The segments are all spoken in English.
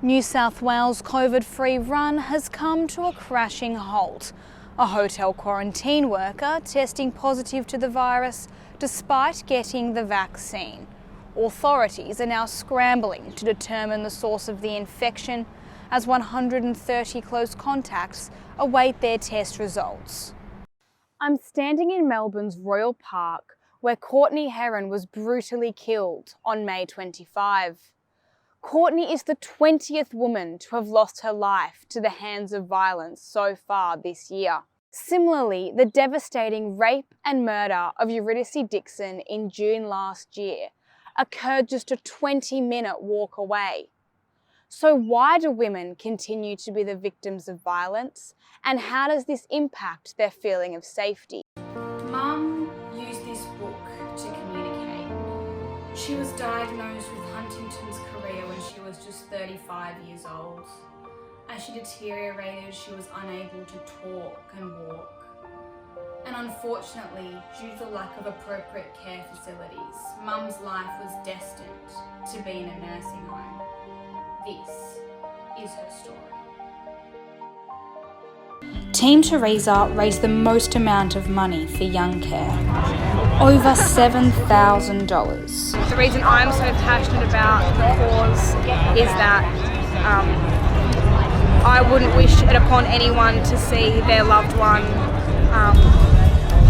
New South Wales' COVID-free run has come to a crashing halt. A hotel quarantine worker testing positive to the virus despite getting the vaccine. Authorities are now scrambling to determine the source of the infection as 130 close contacts await their test results. I'm standing in Melbourne's Royal Park where Courtney Heron was brutally killed on May 25. Courtney is the 20th woman to have lost her life to the hands of violence so far this year. Similarly, the devastating rape and murder of Eurydice Dixon in June last year occurred just a 20-minute walk away. So why do women continue to be the victims of violence, and how does this impact their feeling of safety? Mum used this book to communicate. She was diagnosed with Huntington's chorea when she was just 35 years old. As she deteriorated, she was unable to talk and walk. And unfortunately, due to the lack of appropriate care facilities, Mum's life was destined to be in a nursing home. This is her story. Team Teresa raised the most amount of money for young care, over $7,000. The reason I'm so passionate about the cause is that I wouldn't wish it upon anyone to see their loved one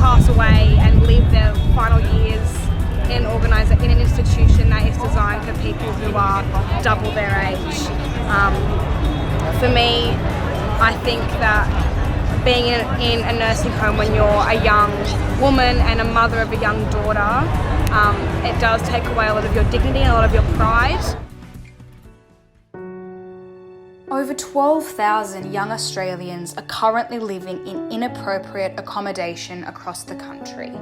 pass away and live their final years in an institution that is designed for people who are double their age. For me, I think that being in a nursing home when you're a young woman and a mother of a young daughter, it does take away a lot of your dignity and a lot of your pride. Over 12,000 young Australians are currently living in inappropriate accommodation across the country.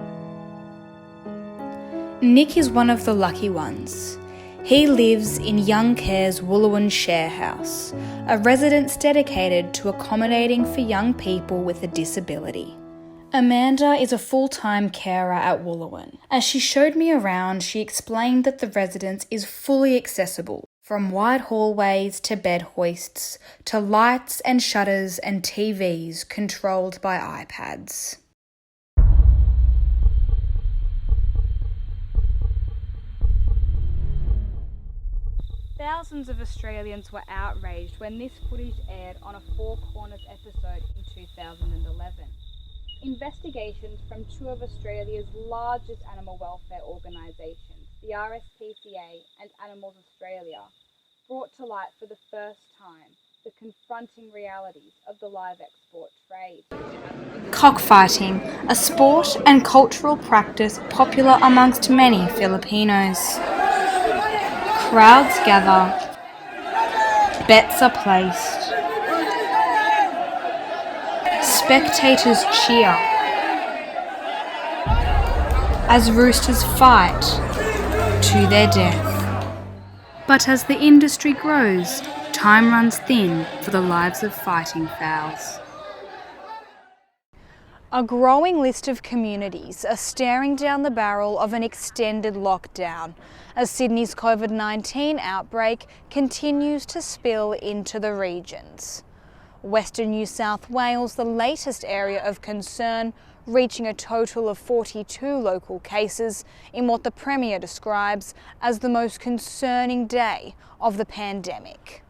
Nick is one of the lucky ones. He lives in Young Care's Wooloowin Share House, a residence dedicated to accommodating for young people with a disability. Amanda is a full-time carer at Wooloowin. As she showed me around, she explained that the residence is fully accessible, from wide hallways to bed hoists, to lights and shutters and TVs controlled by iPads. Thousands of Australians were outraged when this footage aired on a Four Corners episode in 2011. Investigations from two of Australia's largest animal welfare organisations, the RSPCA and Animals Australia, brought to light for the first time the confronting realities of the live export trade. Cockfighting, a sport and cultural practice popular amongst many Filipinos. Crowds gather, bets are placed, spectators cheer as roosters fight to their death. But as the industry grows, time runs thin for the lives of fighting fowls. A growing list of communities are staring down the barrel of an extended lockdown as Sydney's COVID-19 outbreak continues to spill into the regions. Western New South Wales, the latest area of concern, reaching a total of 42 local cases in what the Premier describes as the most concerning day of the pandemic.